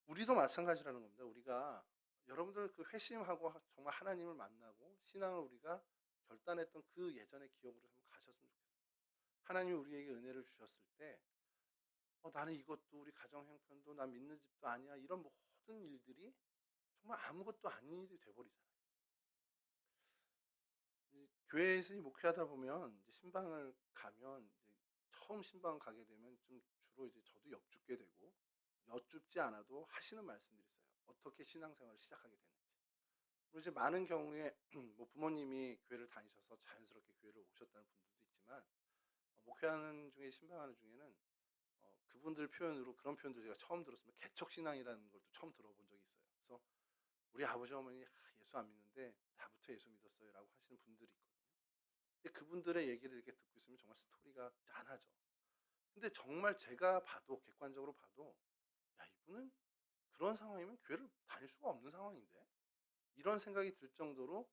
우리도 마찬가지라는 겁니다. 우리가 여러분들 그 회심하고 정말 하나님을 만나고 신앙을 우리가 결단했던 그 예전의 기억으로 한번 가셨으면 좋겠어요. 하나님이 우리에게 은혜를 주셨을 때 나는 이것도, 우리 가정 형편도, 나 믿는 집도 아니야, 이런 모든 일들이 정말 아무것도 아닌 일이 돼버리잖아요. 교회에서 목회하다 보면 이제 신방을 가면, 이제 처음 신방 가게 되면 좀 주로 이제 저도 엽죽게 되고, 여쭙지 않아도 하시는 말씀들이 있어요. 어떻게 신앙생활을 시작하게 됐는지. 그리고 이제 많은 경우에 뭐 부모님이 교회를 다니셔서 자연스럽게 교회를 오셨다는 분들도 있지만, 목회하는 중에, 신방하는 중에는 그분들 표현으로 그런 표현들 제가 처음 들었으면 개척신앙이라는 걸 또 처음 들어본 적이 있어요. 그래서 우리 아버지 어머니 예수 안 믿는데 나부터 예수 믿었어요 라고 하시는 분들이 있거든요. 근데 그분들의 얘기를 이렇게 듣고 있으면 정말 스토리가 짠하죠. 근데 정말 제가 봐도, 객관적으로 봐도, 야, 이분은 그런 상황이면 교회를 다닐 수가 없는 상황인데, 이런 생각이 들 정도로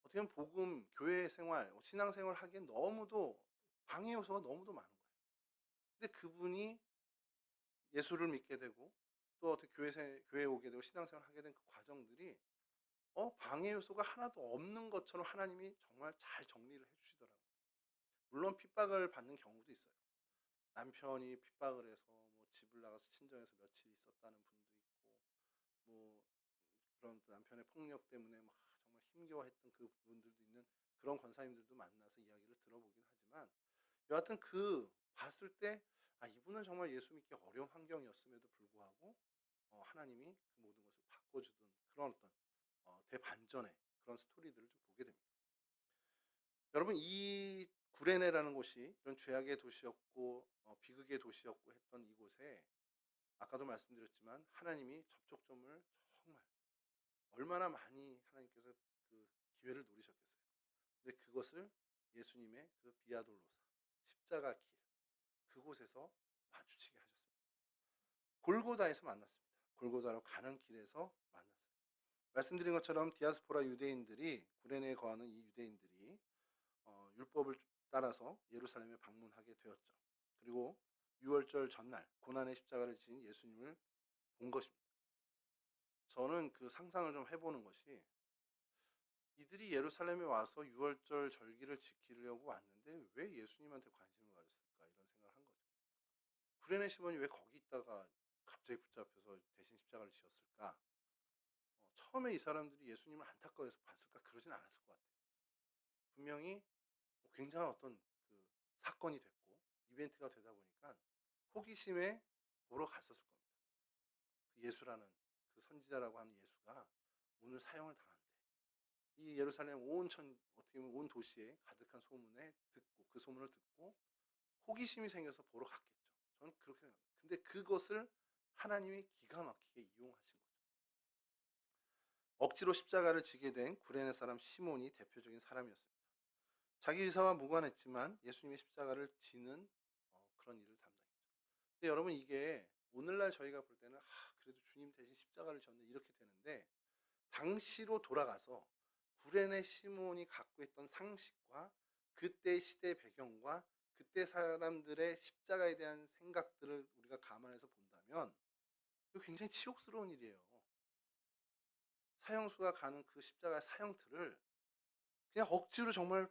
어떻게 보면 복음, 교회 생활, 신앙생활 하기엔 너무도 방해 요소가 너무도 많은 거예요. 근데 그분이 예수를 믿게 되고 또 어떻게 교회에 오게 되고 신앙생활을 하게 된 그 과정들이 방해 요소가 하나도 없는 것처럼 하나님이 정말 잘 정리를 해주시더라고요. 물론 핍박을 받는 경우도 있어요. 남편이 핍박을 해서 뭐 집을 나가서 친정에서 며칠 있었다는 분도 있고, 뭐 그런 남편의 폭력 때문에 막 정말 힘겨워했던 그 부분들도 있는 그런 권사님들도 만나서 이야기를 들어보긴 하지만, 여하튼 그 봤을 때 이분은 정말 예수 믿기 어려운 환경이었음에도 불구하고 하나님이 그 모든 것을 바꿔주던 그런 어떤 대반전의 그런 스토리들을 좀 보게 됩니다. 여러분, 이 구레네라는 곳이 이런 죄악의 도시였고 비극의 도시였고 했던 이곳에 아까도 말씀드렸지만 하나님이 접촉점을 정말 얼마나 많이 하나님께서 그 기회를 노리셨겠어요. 근데 그것을 예수님의 그 비아돌로사 십자가 길 그곳에서 마주치게 하셨습니다. 골고다에서 만났습니다. 골고다로 가는 길에서 만났어요. 말씀드린 것처럼 디아스포라 유대인들이 구레네에 거하는 이 유대인들이 율법을 따라서 예루살렘에 방문하게 되었죠. 그리고 유월절 전날 고난의 십자가를 지닌 예수님을 본 것입니다. 저는 그 상상을 좀 해보는 것이 이들이 예루살렘에 와서 유월절 절기를 지키려고 왔는데 왜 예수님한테 관심을 가졌을까 이런 생각을 한 거죠. 구레네 시몬이 왜 거기 있다가 갑자기 붙잡혀서 대신 십자가를 지었을까? 처음에 이 사람들이 예수님을 안타까워해서 봤을까? 그러진 않았을 것 같아요. 분명히 굉장한 어떤 그 사건이 됐고 이벤트가 되다 보니까 호기심에 보러 갔었을 겁니다. 그 예수라는 그 선지자라고 하는 예수가 오늘 사형을 당한대. 이 예루살렘 어떻게 보면 온 도시에 가득한 소문에 듣고 그 소문을 듣고 호기심이 생겨서 보러 갔겠죠. 저는 그렇게 생각합니다. 근데 그것을 하나님이 기가 막히게 이용하신 거죠. 억지로 십자가를 지게 된 구레네 사람 시몬이 대표적인 사람이었습니다. 자기 의사와 무관했지만 예수님의 십자가를 지는 그런 일을 담당했죠. 근데 여러분, 이게 오늘날 저희가 볼 때는 그래도 주님 대신 십자가를 졌네 이렇게 되는데 당시로 돌아가서 구레네 시몬이 갖고 있던 상식과 그때 시대 배경과 그때 사람들의 십자가에 대한 생각들을 우리가 감안해서 본다면 이거 굉장히 치욕스러운 일이에요. 사형수가 가는 그 십자가의 사형틀을 그냥 억지로 정말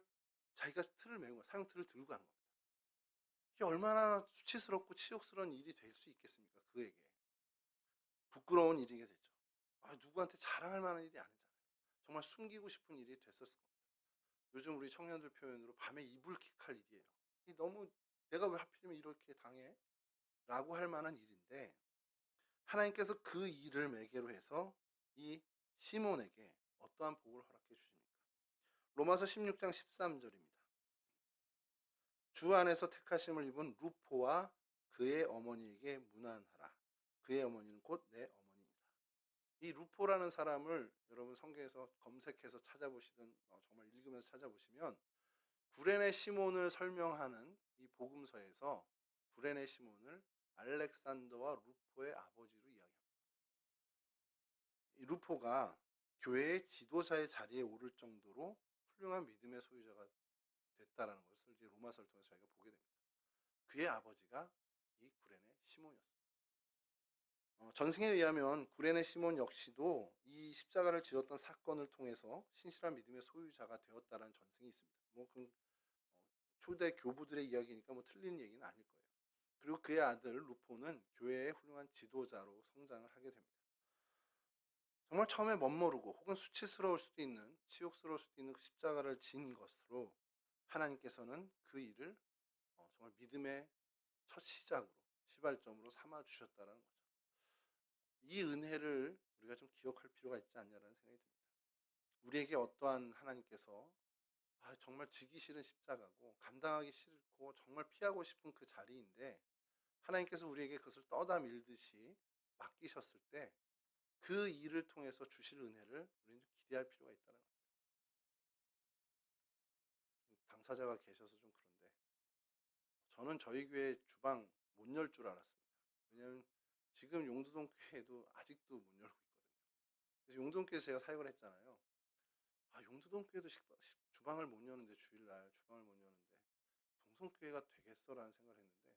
자기가 틀을 메고 사형틀을 들고 가는 겁니다. 이게 얼마나 수치스럽고 치욕스러운 일이 될 수 있겠습니까? 그에게 부끄러운 일이게 되죠. 누구한테 자랑할 만한 일이 아니잖아요. 정말 숨기고 싶은 일이 됐었을 겁니다. 요즘 우리 청년들 표현으로 밤에 이불킥할 일이에요. 이 너무 내가 왜 하필이면 이렇게 당해? 라고 할 만한 일인데 하나님께서 그 일을 매개로 해서 이 시몬에게 어떠한 복을 허락해 주십니까? 로마서 16장 13절입니다. 주 안에서 택하심을 입은 루포와 그의 어머니에게 문안하라. 그의 어머니는 곧 내 어머니이라. 이 루포라는 사람을 여러분 성경에서 검색해서 찾아보시든 정말 읽으면서 찾아보시면 구레네 시몬을 설명하는 이 복음서에서 구레네 시몬을 알렉산더와 루포의 아버지로 이야기합니다. 이 루포가 교회의 지도자의 자리에 오를 정도로 훌륭한 믿음의 소유자가 됐다라는 것을 이제 로마서를 통해서 저희가 보게 됩니다. 그의 아버지가 이 구레네 시몬이었습니다. 전승에 의하면 구레네 시몬 역시도 이 십자가를 지었던 사건을 통해서 신실한 믿음의 소유자가 되었다라는 전승이 있습니다. 초대 교부들의 이야기니까 틀린 얘기는 아닐 거예요. 그리고 그의 아들 루포는 교회의 훌륭한 지도자로 성장을 하게 됩니다. 정말 처음에 멋모르고 혹은 수치스러울 수도 있는 치욕스러울 수도 있는 그 십자가를 진 것으로 하나님께서는 그 일을 정말 믿음의 첫 시작으로 시발점으로 삼아 주셨다는 거죠. 이 은혜를 우리가 좀 기억할 필요가 있지 않냐라는 생각이 듭니다. 우리에게 어떠한 하나님께서 정말 지기 싫은 십자가고 감당하기 싫고 정말 피하고 싶은 그 자리인데 하나님께서 우리에게 그것을 떠다 밀듯이 맡기셨을 때 그 일을 통해서 주실 은혜를 우리는 좀 기대할 필요가 있다는 겁니다. 당사자가 계셔서 좀 그런데 저는 저희 교회 주방 못 열 줄 알았습니다. 왜냐하면 지금 용두동 교회도 아직도 못 열고 있거든요. 그래서 용두동 교회에서 제가 사역을 했잖아요. 용두동 교회도 주방을 못 여는데 주일날 주방을 못 여는데 동성교회가 되겠어라는 생각을 했는데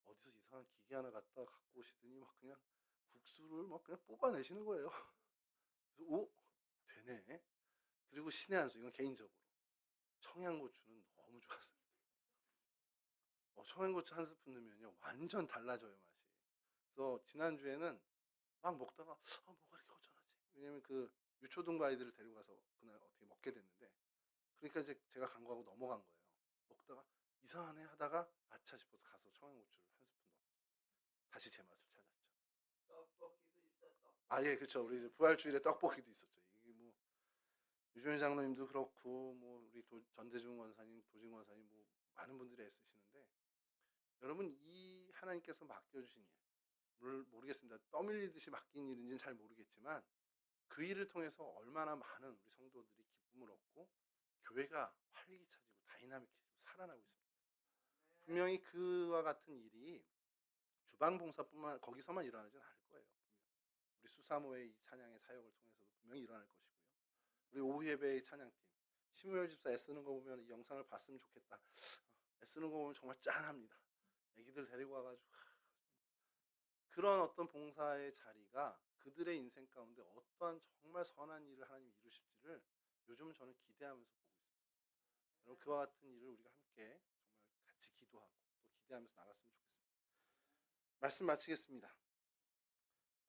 어디서 이상한 기계 하나 갖다 갖고 오시더니 막 그냥 국수를 막 그냥 뽑아내시는 거예요. 그래서 오, 되네. 그리고 신의 한 수, 이건 개인적으로 청양고추는 너무 좋았어요. 청양고추 한 스푼 넣으면요 완전 달라져요 맛이. 그래서 지난주에는 막 먹다가 뭐가 이렇게 허전하지? 왜냐면 그 유초등 아이들을 데리고 가서 그날 어떻게 먹게 됐는데 그러니까 이제 제가 간거하고 넘어간 거예요. 먹다가 이상하네 하다가 아차 싶어서 가서 청양고추를 한 스푼 넣었죠. 다시 제 맛을 찾았죠. 떡볶이도 있어. 아, 예, 그쵸. 우리 이제 부활주일에 떡볶이도 있었죠. 이게 뭐 유종현 장로님도 그렇고 뭐 우리 전대중 권사님, 도진 권사님 뭐 많은 분들이 애쓰시는데 여러분 이 하나님께서 맡겨주신 일 모르겠습니다. 떠밀리듯이 맡긴 일인지는 잘 모르겠지만 그 일을 통해서 얼마나 많은 우리 성도들이 기쁨을 얻고 교회가 활기차지고 다이나믹해지고 살아나고 있습니다. 분명히 그와 같은 일이 주방봉사뿐만 거기서만 일어나지는 않을 거예요. 우리 수사모의 이 찬양의 사역을 통해서도 분명히 일어날 것이고요. 우리 오후 예배의 찬양팀 심우열 집사 애쓰는 거 보면 이 영상을 봤으면 좋겠다. 애쓰는 거 보면 정말 짠합니다. 애기들 데리고 와가지고 그런 어떤 봉사의 자리가 그들의 인생 가운데 어떠한 정말 선한 일을 하나님이 이루실지를 요즘은 저는 기대하면서 보고 있습니다. 여러분 그와 같은 일을 우리가 함께 정말 같이 기도하고 또 기대하면서 나갔으면 좋겠습니다. 말씀 마치겠습니다.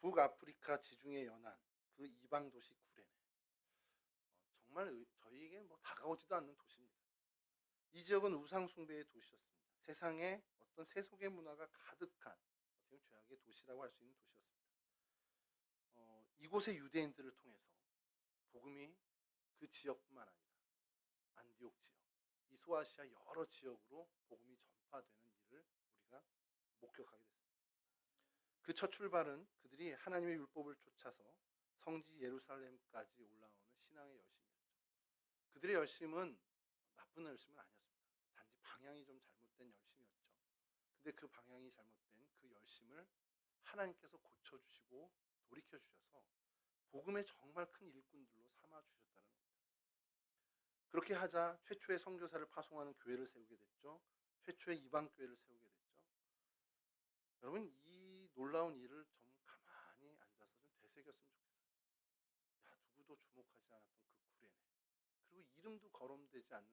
북아프리카 지중해 연안 그 이방 도시 구레네. 정말 저희에게 뭐 다가오지도 않는 도시입니다. 이 지역은 우상 숭배의 도시였습니다. 세상에 어떤 세속의 문화가 가득한 죄악의 도시라고 할 수 있는 도시였습니다. 이곳의 유대인들을 통해서 복음이 그 지역뿐만 아니라 안디옥 지역, 이 소아시아 여러 지역으로 복음이 전파되는 일을 우리가 목격하게 됐습니다. 그 첫 출발은 그들이 하나님의 율법을 쫓아서 성지 예루살렘까지 올라오는 신앙의 열심이었죠. 그들의 열심은 나쁜 열심은 아니었습니다. 단지 방향이 좀 잘못된 열심이었죠. 근데 그 방향이 잘못된 그 열심을 하나님께서 고쳐주시고 돌이켜주셔서 복음의 정말 큰 일꾼들로 삼아주셨다는 겁니다. 그렇게 하자 최초의 선교사를 파송하는 교회를 세우게 됐죠. 최초의 이방교회를 세우게 됐죠. 여러분 이 놀라운 일을 좀 가만히 앉아서 좀 되새겼으면 좋겠어요. 야, 누구도 주목하지 않았던 그 구레네. 그리고 이름도 거론되지 않는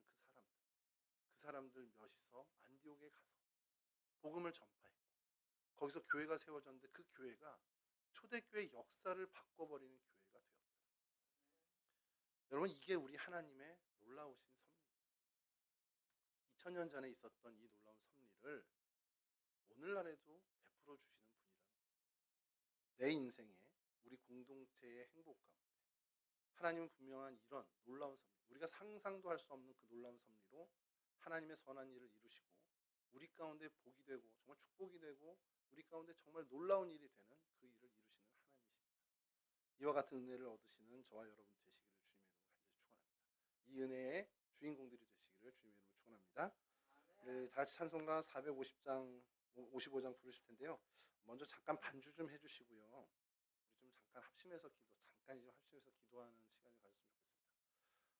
그 사람들 몇이서 안디옥에 가서 복음을 전파했고 거기서 교회가 세워졌는데 그 교회가 초대교회 역사를 바꿔버리는 교회가 되었다. 여러분 이게 우리 하나님의 놀라우신 섭리입니다. 2000년 전에 있었던 이 놀라운 섭리를 오늘날에도 베풀어 주시는 분이라는 내 인생에 우리 공동체의 행복 가운데 하나님은 분명한 이런 놀라운 섭리, 우리가 상상도 할 수 없는 그 놀라운 섭리로 하나님의 선한 일을 이루시고 우리 가운데 복이 되고 정말 축복이 되고 우리 가운데 정말 놀라운 일이 되는 그 일을 이루시는 하나님이십니다. 이와 같은 은혜를 얻으시는 저와 여러분 되시기를 주님의 이름으로 간절히 축원합니다. 이 은혜의 주인공들이 되시기를 주님의 이름으로 축원합니다. 네, 다 같이 찬송가 450장 55장 부르실 텐데요. 먼저 잠깐 반주 좀 해주시고요. 우리 좀 잠깐 합심해서 잠깐이지만 합심해서 기도하는